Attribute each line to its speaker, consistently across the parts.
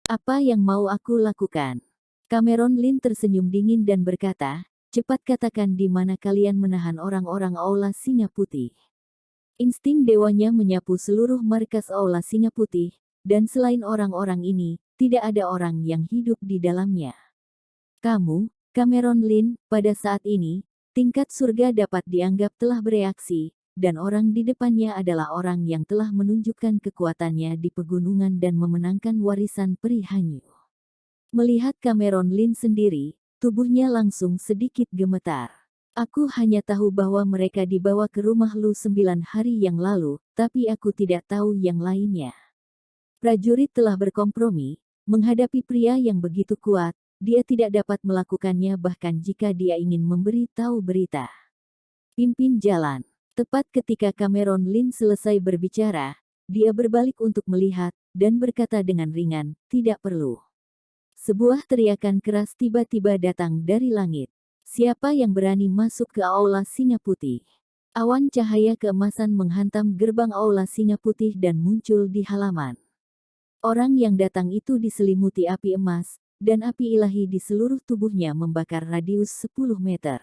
Speaker 1: Apa yang mau aku lakukan? Cameron Lin tersenyum dingin dan berkata, cepat katakan di mana kalian menahan orang-orang Aula Singa Putih. Insting dewanya menyapu seluruh markas Aula Singa Putih, dan selain orang-orang ini, tidak ada orang yang hidup di dalamnya. Kamu, Cameron Lin, pada saat ini, tingkat surga dapat dianggap telah bereaksi, dan orang di depannya adalah orang yang telah menunjukkan kekuatannya di pegunungan dan memenangkan warisan peri Hanyu. Melihat Cameron Lin sendiri, tubuhnya langsung sedikit gemetar. Aku hanya tahu bahwa mereka dibawa ke rumah Lu 9 hari yang lalu, tapi aku tidak tahu yang lainnya. Prajurit telah berkompromi, menghadapi pria yang begitu kuat, dia tidak dapat melakukannya bahkan jika dia ingin memberi tahu berita. Pimpin jalan. Tepat ketika Cameron Lin selesai berbicara, dia berbalik untuk melihat, dan berkata dengan ringan, tidak perlu. Sebuah teriakan keras tiba-tiba datang dari langit. Siapa yang berani masuk ke Aula Singa Putih? Awan cahaya keemasan menghantam gerbang Aula Singa Putih dan muncul di halaman. Orang yang datang itu diselimuti api emas, dan api ilahi di seluruh tubuhnya membakar radius 10 meter.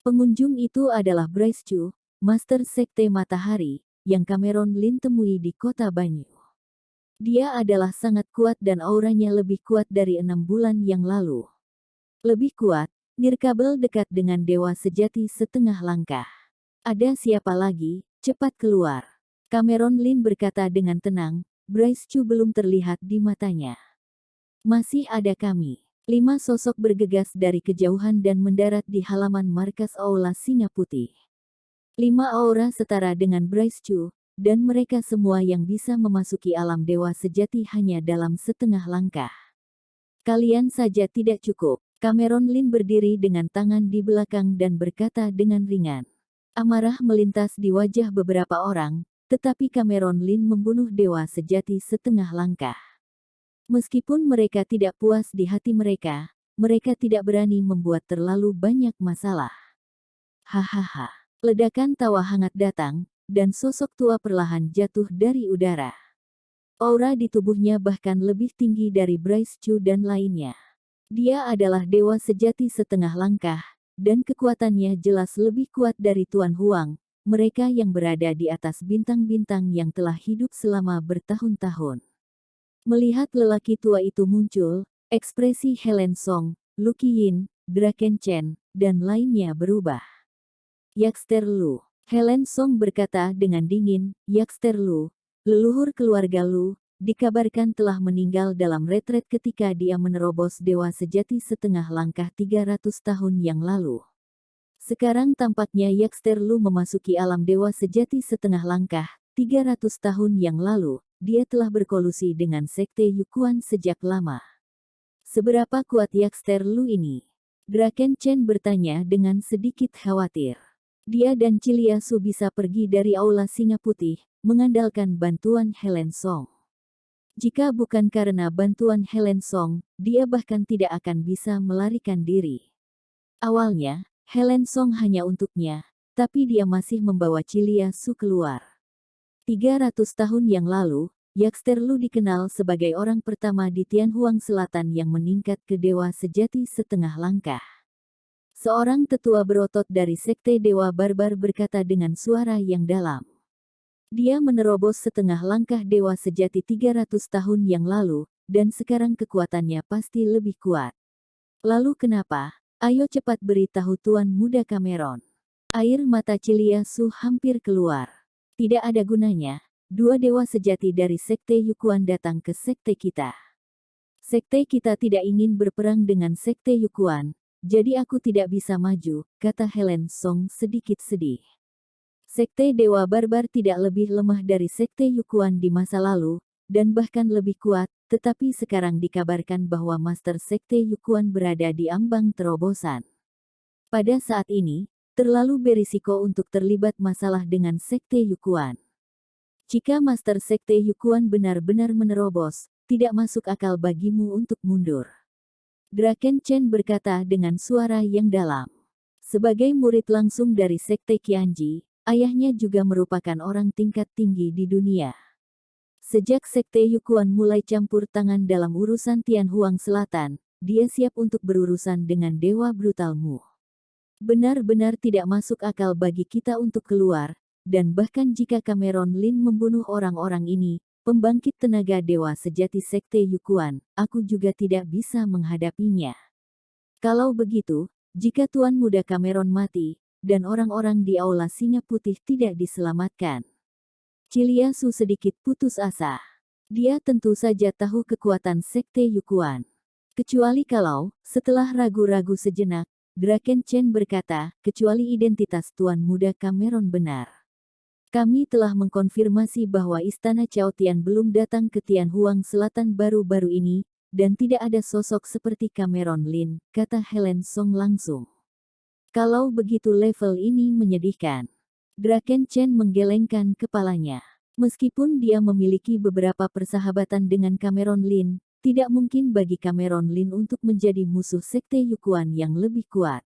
Speaker 1: Pengunjung itu adalah Bryce Chu, Master Sekte Matahari, yang Cameron Lin temui di kota Banyu. Dia adalah sangat kuat dan auranya lebih kuat dari 6 bulan yang lalu. Lebih kuat, nirkabel dekat dengan dewa sejati setengah langkah. Ada siapa lagi? Cepat keluar. Cameron Lin berkata dengan tenang, Bryce Chu belum terlihat di matanya. Masih ada kami. 5 sosok bergegas dari kejauhan dan mendarat di halaman markas Aula Singa Putih. 5 aura setara dengan Bryce Chu, dan mereka semua yang bisa memasuki alam dewa sejati hanya dalam setengah langkah. Kalian saja tidak cukup. Cameron Lin berdiri dengan tangan di belakang dan berkata dengan ringan. Amarah melintas di wajah beberapa orang, tetapi Cameron Lin membunuh dewa sejati setengah langkah. Meskipun mereka tidak puas di hati mereka tidak berani membuat terlalu banyak masalah. Hahaha. Ledakan tawa hangat datang, dan sosok tua perlahan jatuh dari udara. Aura di tubuhnya bahkan lebih tinggi dari Bryce Chu dan lainnya. Dia adalah dewa sejati setengah langkah, dan kekuatannya jelas lebih kuat dari Tuan Huang, mereka yang berada di atas bintang-bintang yang telah hidup selama bertahun-tahun. Melihat lelaki tua itu muncul, ekspresi Helen Song, Lu Qiyin, Draken Chen, dan lainnya berubah. Yaxter Lu. Helen Song berkata dengan dingin, Yaxter Lu, leluhur keluarga Lu, dikabarkan telah meninggal dalam retret ketika dia menerobos dewa sejati setengah langkah 300 tahun yang lalu. Sekarang tampaknya Yaxter Lu memasuki alam dewa sejati setengah langkah, 300 tahun yang lalu, dia telah berkolusi dengan Sekte Yukuan sejak lama. Seberapa kuat Yaxter Lu ini? Draken Chen bertanya dengan sedikit khawatir. Dia dan Cilia Su bisa pergi dari Aula Singa Putih, mengandalkan bantuan Helen Song. Jika bukan karena bantuan Helen Song, dia bahkan tidak akan bisa melarikan diri. Awalnya, Helen Song hanya untuknya, tapi dia masih membawa Cilia Su keluar. 300 tahun yang lalu, Yaxter Lu dikenal sebagai orang pertama di Tianhuang Selatan yang meningkat ke dewa sejati setengah langkah. Seorang tetua berotot dari Sekte Dewa Barbar berkata dengan suara yang dalam. Dia menerobos setengah langkah dewa sejati 300 tahun yang lalu, dan sekarang kekuatannya pasti lebih kuat. Lalu kenapa? Ayo cepat beritahu Tuan Muda Cameron. Air mata Cilia Su hampir keluar. Tidak ada gunanya, 2 dewa sejati dari Sekte Yukuan datang ke Sekte kita. Sekte kita tidak ingin berperang dengan Sekte Yukuan. Jadi aku tidak bisa maju, kata Helen Song sedikit sedih. Sekte Dewa Barbar tidak lebih lemah dari Sekte Yukuan di masa lalu, dan bahkan lebih kuat, tetapi sekarang dikabarkan bahwa Master Sekte Yukuan berada di ambang terobosan. Pada saat ini, terlalu berisiko untuk terlibat masalah dengan Sekte Yukuan. Jika Master Sekte Yukuan benar-benar menerobos, tidak masuk akal bagimu untuk mundur. Draken Chen berkata dengan suara yang dalam. Sebagai murid langsung dari Sekte Qianji, ayahnya juga merupakan orang tingkat tinggi di dunia. Sejak Sekte Yukuan mulai campur tangan dalam urusan Tianhuang Selatan, dia siap untuk berurusan dengan dewa brutalmu. Benar-benar tidak masuk akal bagi kita untuk keluar, dan bahkan jika Cameron Lin membunuh orang-orang ini, pembangkit tenaga dewa sejati Sekte Yukuan, aku juga tidak bisa menghadapinya. Kalau begitu, jika Tuan Muda Cameron mati, dan orang-orang di Aula Singa Putih tidak diselamatkan. Chiliasu sedikit putus asa. Dia tentu saja tahu kekuatan Sekte Yukuan. Kecuali kalau, setelah ragu-ragu sejenak, Draken Chen berkata, kecuali identitas Tuan Muda Cameron benar. Kami telah mengkonfirmasi bahwa Istana Chaotian belum datang ke Tianhuang Selatan baru-baru ini, dan tidak ada sosok seperti Cameron Lin, kata Helen Song langsung. Kalau begitu level ini menyedihkan. Draken Chen menggelengkan kepalanya. Meskipun dia memiliki beberapa persahabatan dengan Cameron Lin, tidak mungkin bagi Cameron Lin untuk menjadi musuh Sekte Yukuan yang lebih kuat.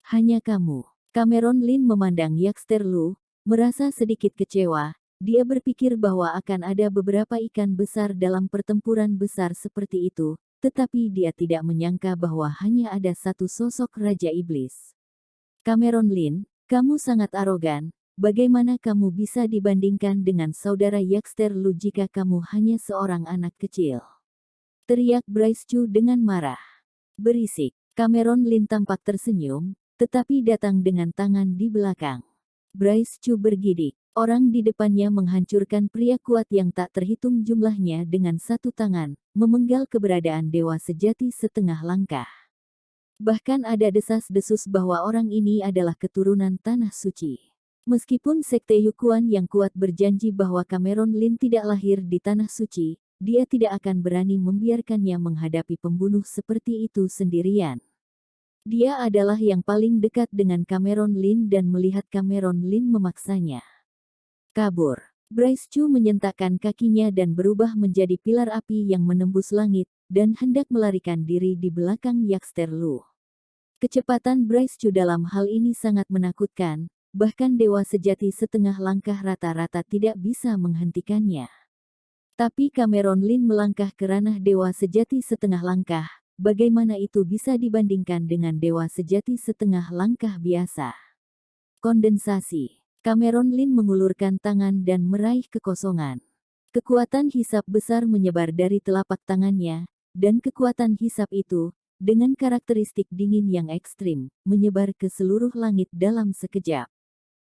Speaker 1: Hanya kamu. Cameron Lin memandang Yaxter Lu, merasa sedikit kecewa. Dia berpikir bahwa akan ada beberapa ikan besar dalam pertempuran besar seperti itu, tetapi dia tidak menyangka bahwa hanya ada satu sosok Raja Iblis. Cameron Lin, kamu sangat arogan. Bagaimana kamu bisa dibandingkan dengan saudara Yaxter Lu jika kamu hanya seorang anak kecil? Teriak Bryce Chu dengan marah. Berisik. Cameron Lin tampak tersenyum, tetapi datang dengan tangan di belakang. Bryce Chu bergidik. Orang di depannya menghancurkan pria kuat yang tak terhitung jumlahnya dengan satu tangan, memenggal keberadaan dewa sejati setengah langkah. Bahkan ada desas-desus bahwa orang ini adalah keturunan Tanah Suci. Meskipun Sekte Yukuan yang kuat berjanji bahwa Cameron Lin tidak lahir di Tanah Suci, dia tidak akan berani membiarkannya menghadapi pembunuh seperti itu sendirian. Dia adalah yang paling dekat dengan Cameron Lin dan melihat Cameron Lin memaksanya kabur. Bryce Chu menyentakkan kakinya dan berubah menjadi pilar api yang menembus langit, dan hendak melarikan diri di belakang Yaxter Lu. Kecepatan Bryce Chu dalam hal ini sangat menakutkan. Bahkan dewa sejati setengah langkah rata-rata tidak bisa menghentikannya. Tapi Cameron Lin melangkah ke ranah dewa sejati setengah langkah, bagaimana itu bisa dibandingkan dengan dewa sejati setengah langkah biasa? Kondensasi. Cameron Lin mengulurkan tangan dan meraih kekosongan. Kekuatan hisap besar menyebar dari telapak tangannya, dan kekuatan hisap itu, dengan karakteristik dingin yang ekstrim, menyebar ke seluruh langit dalam sekejap.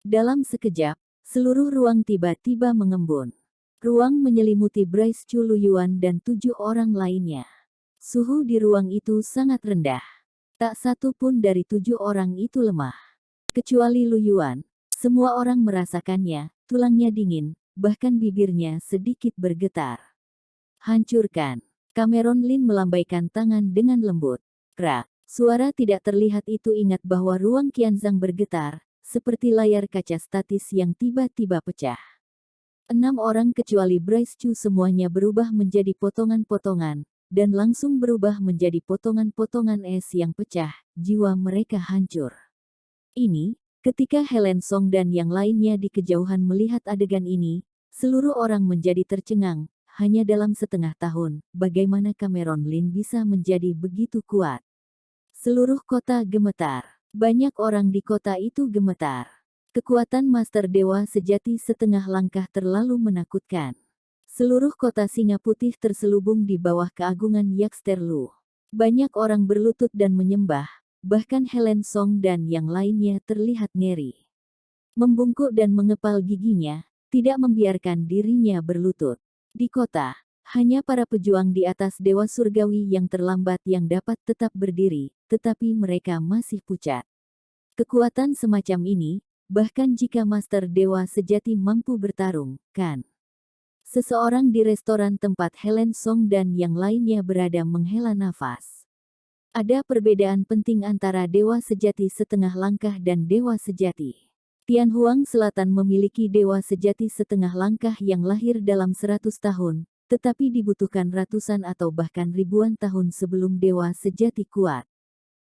Speaker 1: Dalam sekejap, seluruh ruang tiba-tiba mengembun. Ruang menyelimuti Bryce Chu Luyuan dan 7 orang lainnya. Suhu di ruang itu sangat rendah. Tak satu pun dari 7 orang itu lemah. Kecuali Luyuan, semua orang merasakannya, tulangnya dingin, bahkan bibirnya sedikit bergetar. Hancurkan. Cameron Lin melambaikan tangan dengan lembut. Krak. Suara tidak terlihat itu ingat bahwa ruang Qianzhang bergetar, seperti layar kaca statis yang tiba-tiba pecah. 6 orang kecuali Bryce Chu semuanya berubah menjadi potongan-potongan, dan langsung berubah menjadi potongan-potongan es yang pecah, jiwa mereka hancur. Ini, ketika Helen Song dan yang lainnya di kejauhan melihat adegan ini, seluruh orang menjadi tercengang. Hanya dalam setengah tahun, bagaimana Cameron Lin bisa menjadi begitu kuat? Seluruh kota gemetar. Banyak orang di kota itu gemetar. Kekuatan Master Dewa Sejati setengah langkah terlalu menakutkan. Seluruh kota Singa Putih terselubung di bawah keagungan Yaxter Lu. Banyak orang berlutut dan menyembah, bahkan Helen Song dan yang lainnya terlihat ngeri. Membungkuk dan mengepal giginya, tidak membiarkan dirinya berlutut. Di kota, hanya para pejuang di atas Dewa Surgawi yang terlambat yang dapat tetap berdiri, tetapi mereka masih pucat. Kekuatan semacam ini, bahkan jika Master Dewa Sejati mampu bertarung, kan? Seseorang di restoran tempat Helen Song dan yang lainnya berada menghela nafas. Ada perbedaan penting antara Dewa Sejati setengah langkah dan Dewa Sejati. Tianhuang Selatan memiliki Dewa Sejati setengah langkah yang lahir dalam 100 tahun, tetapi dibutuhkan ratusan atau bahkan ribuan tahun sebelum Dewa Sejati kuat.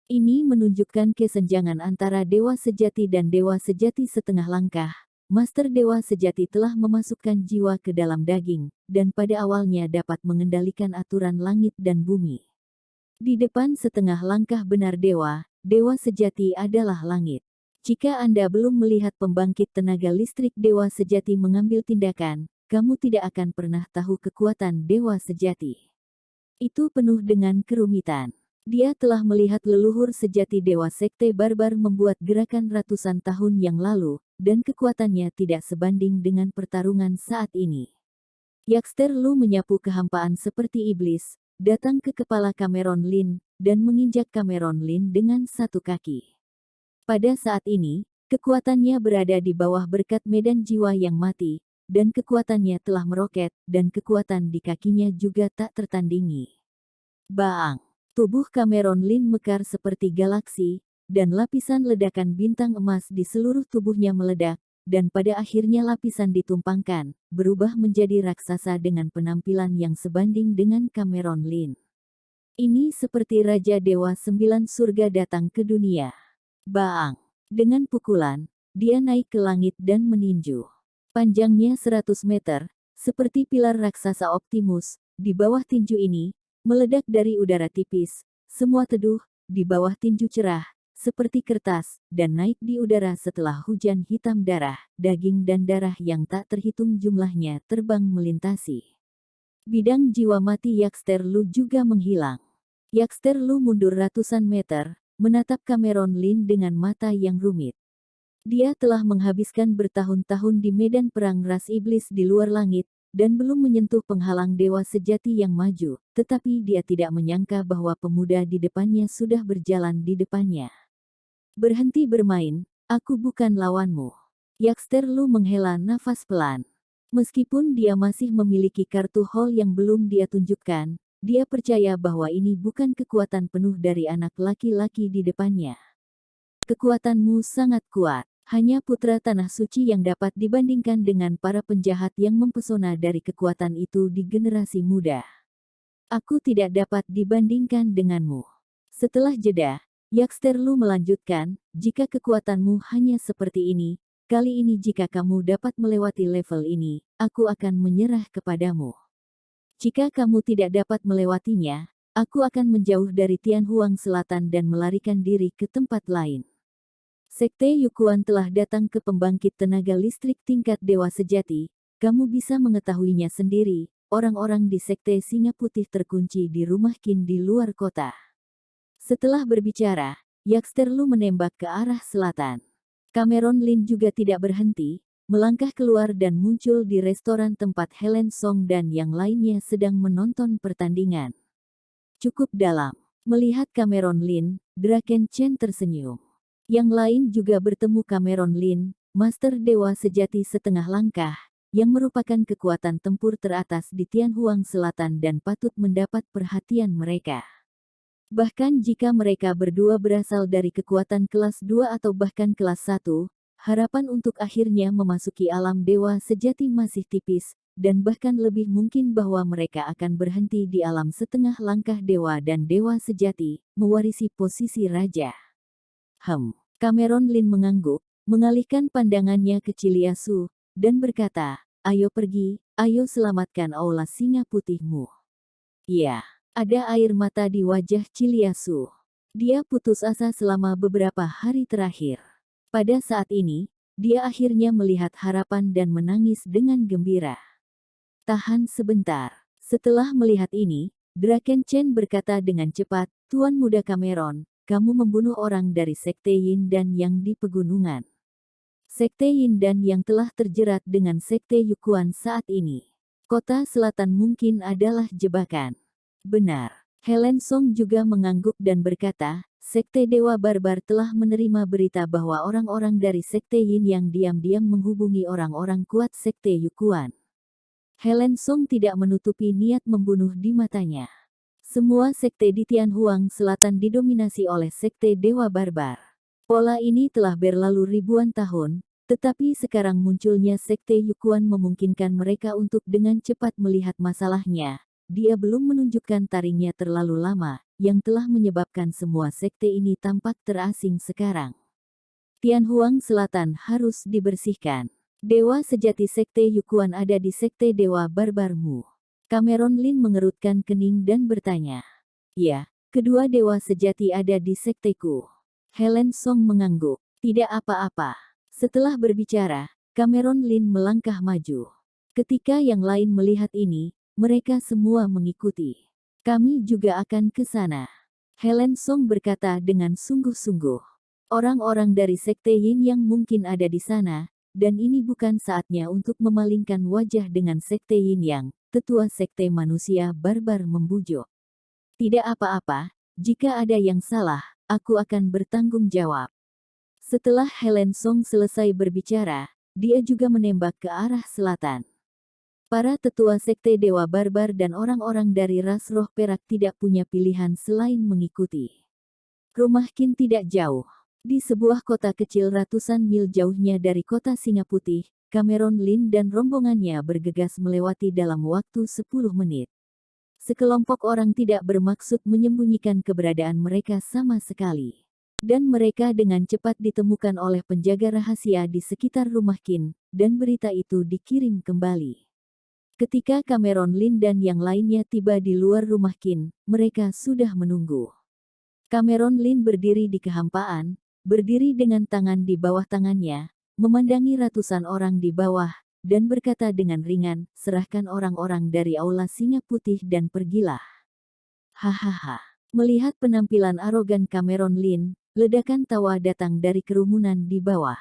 Speaker 1: Ini menunjukkan kesenjangan antara Dewa Sejati dan Dewa Sejati setengah langkah, Master Dewa Sejati telah memasukkan jiwa ke dalam daging, dan pada awalnya dapat mengendalikan aturan langit dan bumi. Di depan setengah langkah benar Dewa, Dewa Sejati adalah langit. Jika Anda belum melihat pembangkit tenaga listrik Dewa Sejati mengambil tindakan, kamu tidak akan pernah tahu kekuatan Dewa Sejati. Itu penuh dengan kerumitan. Dia telah melihat leluhur sejati Dewa Sekte Barbar membuat gerakan ratusan tahun yang lalu, dan kekuatannya tidak sebanding dengan pertarungan saat ini. Yaxter Lu menyapu kehampaan seperti iblis, datang ke kepala Cameron Lin, dan menginjak Cameron Lin dengan satu kaki. Pada saat ini, kekuatannya berada di bawah berkat medan jiwa yang mati, dan kekuatannya telah meroket, dan kekuatan di kakinya juga tak tertandingi. Baang! Tubuh Cameron Lin mekar seperti galaksi, dan lapisan ledakan bintang emas di seluruh tubuhnya meledak, dan pada akhirnya lapisan ditumpangkan, berubah menjadi raksasa dengan penampilan yang sebanding dengan Cameron Lin. Ini seperti Raja Dewa Sembilan Surga datang ke dunia. Baang! Dengan pukulan, dia naik ke langit dan meninju. Panjangnya 100 meter, seperti pilar raksasa Optimus, di bawah tinju ini, meledak dari udara tipis, semua teduh, di bawah tinju cerah, seperti kertas, dan naik di udara setelah hujan hitam darah, daging dan darah yang tak terhitung jumlahnya terbang melintasi. Bidang jiwa mati Yaxter Lu juga menghilang. Yaxter Lu mundur ratusan meter, menatap Cameron Lin dengan mata yang rumit. Dia telah menghabiskan bertahun-tahun di medan perang ras iblis di luar langit, dan belum menyentuh penghalang Dewa Sejati yang maju, tetapi dia tidak menyangka bahwa pemuda di depannya sudah berjalan di depannya. Berhenti bermain, aku bukan lawanmu. Yaxter Lu menghela nafas pelan. Meskipun dia masih memiliki kartu hall yang belum dia tunjukkan, dia percaya bahwa ini bukan kekuatan penuh dari anak laki-laki di depannya. Kekuatanmu sangat kuat. Hanya putra tanah suci yang dapat dibandingkan dengan para penjahat yang mempesona dari kekuatan itu di generasi muda. Aku tidak dapat dibandingkan denganmu. Setelah jeda, Yaxter Lu melanjutkan, jika kekuatanmu hanya seperti ini, kali ini jika kamu dapat melewati level ini, aku akan menyerah kepadamu. Jika kamu tidak dapat melewatinya, aku akan menjauh dari Tianhuang Selatan dan melarikan diri ke tempat lain. Sekte Yukuan telah datang ke pembangkit tenaga listrik tingkat Dewa Sejati, kamu bisa mengetahuinya sendiri, orang-orang di Sekte Singa Putih terkunci di rumah Qin di luar kota. Setelah berbicara, Yaxter Lu menembak ke arah selatan. Cameron Lin juga tidak berhenti, melangkah keluar dan muncul di restoran tempat Helen Song dan yang lainnya sedang menonton pertandingan. Cukup dalam. Melihat Cameron Lin, Draken Chen tersenyum. Yang lain juga bertemu Cameron Lin, Master Dewa Sejati setengah langkah, yang merupakan kekuatan tempur teratas di Tianhuang Selatan dan patut mendapat perhatian mereka. Bahkan jika mereka berdua berasal dari kekuatan kelas 2 atau bahkan kelas 1, harapan untuk akhirnya memasuki alam Dewa Sejati masih tipis, dan bahkan lebih mungkin bahwa mereka akan berhenti di alam setengah langkah Dewa dan Dewa Sejati, mewarisi posisi Raja. Cameron Lin mengangguk, mengalihkan pandangannya ke Chiliasu, dan berkata, ayo pergi, ayo selamatkan Aula Singa Putihmu. Ya, ada air mata di wajah Chiliasu. Dia putus asa selama beberapa hari terakhir. Pada saat ini, dia akhirnya melihat harapan dan menangis dengan gembira. Tahan sebentar. Setelah melihat ini, Draken Chen berkata dengan cepat, Tuan Muda Cameron, kamu membunuh orang dari Sekte Yin dan Yang di pegunungan. Sekte Yin dan Yang telah terjerat dengan Sekte Yukuan saat ini. Kota Selatan mungkin adalah jebakan. Benar. Helen Song juga mengangguk dan berkata, Sekte Dewa Barbar telah menerima berita bahwa orang-orang dari Sekte Yin yang diam-diam menghubungi orang-orang kuat Sekte Yukuan. Helen Song tidak menutupi niat membunuh di matanya. Semua sekte di Tianhuang Selatan didominasi oleh Sekte Dewa Barbar. Pola ini telah berlalu ribuan tahun, tetapi sekarang munculnya Sekte Yukuan memungkinkan mereka untuk dengan cepat melihat masalahnya. Dia belum menunjukkan taringnya terlalu lama, yang telah menyebabkan semua sekte ini tampak terasing sekarang. Tianhuang Selatan harus dibersihkan. Dewa sejati Sekte Yukuan ada di Sekte Dewa Barbarmu. Cameron Lin mengerutkan kening dan bertanya. Ya, kedua dewa sejati ada di sekteku. Helen Song mengangguk. Tidak apa-apa. Setelah berbicara, Cameron Lin melangkah maju. Ketika yang lain melihat ini, mereka semua mengikuti. Kami juga akan ke sana. Helen Song berkata dengan sungguh-sungguh. Orang-orang dari Sekte Yin yang mungkin ada di sana, dan ini bukan saatnya untuk memalingkan wajah dengan Sekte Yin Yang, tetua Sekte Manusia Barbar membujuk. Tidak apa-apa, jika ada yang salah, aku akan bertanggung jawab. Setelah Helen Song selesai berbicara, dia juga menembak ke arah selatan. Para tetua Sekte Dewa Barbar dan orang-orang dari ras roh perak tidak punya pilihan selain mengikuti. Rumah Qin tidak jauh. Di sebuah kota kecil ratusan mil jauhnya dari kota Singa Putih, Cameron Lin dan rombongannya bergegas melewati dalam waktu 10 menit. Sekelompok orang tidak bermaksud menyembunyikan keberadaan mereka sama sekali. Dan mereka dengan cepat ditemukan oleh penjaga rahasia di sekitar rumah Qin, dan berita itu dikirim kembali. Ketika Cameron Lin dan yang lainnya tiba di luar rumah Qin, mereka sudah menunggu. Cameron Lin berdiri di kehampaan, berdiri dengan tangan di bawah tangannya, memandangi ratusan orang di bawah, dan berkata dengan ringan, serahkan orang-orang dari Aula Singa Putih dan pergilah. Hahaha. Melihat penampilan arogan Cameron Lin, ledakan tawa datang dari kerumunan di bawah.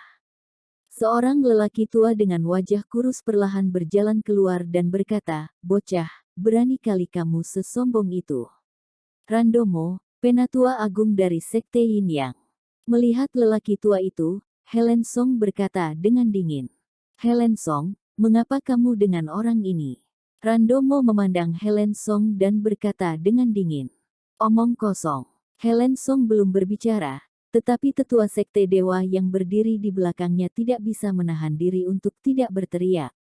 Speaker 1: Seorang lelaki tua dengan wajah kurus perlahan berjalan keluar dan berkata, bocah, berani kali kamu sesombong itu. Randomo, Penatua Agung dari Sekte Yin Yang. Melihat lelaki tua itu, Helen Song berkata dengan dingin. Helen Song, mengapa kamu dengan orang ini? Randomo memandang Helen Song dan berkata dengan dingin. Omong kosong. Helen Song belum berbicara, tetapi tetua Sekte Dewa yang berdiri di belakangnya tidak bisa menahan diri untuk tidak berteriak.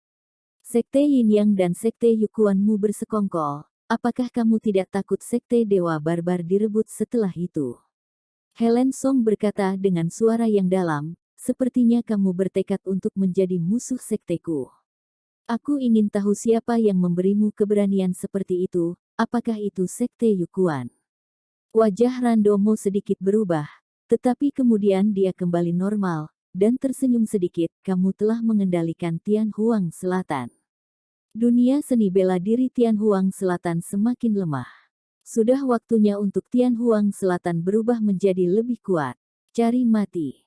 Speaker 1: Sekte Yin Yang dan Sekte Yukuanmu bersekongkol. Apakah kamu tidak takut Sekte Dewa Barbar direbut setelah itu? Helen Song berkata dengan suara yang dalam, sepertinya kamu bertekad untuk menjadi musuh sekteku. Aku ingin tahu siapa yang memberimu keberanian seperti itu, apakah itu Sekte Yukuan? Wajah Randomo sedikit berubah, tetapi kemudian dia kembali normal, dan tersenyum sedikit, kamu telah mengendalikan Tian Huang Selatan. Dunia seni bela diri Tian Huang Selatan semakin lemah. Sudah waktunya untuk Tian Huang Selatan berubah menjadi lebih kuat. Cari mati.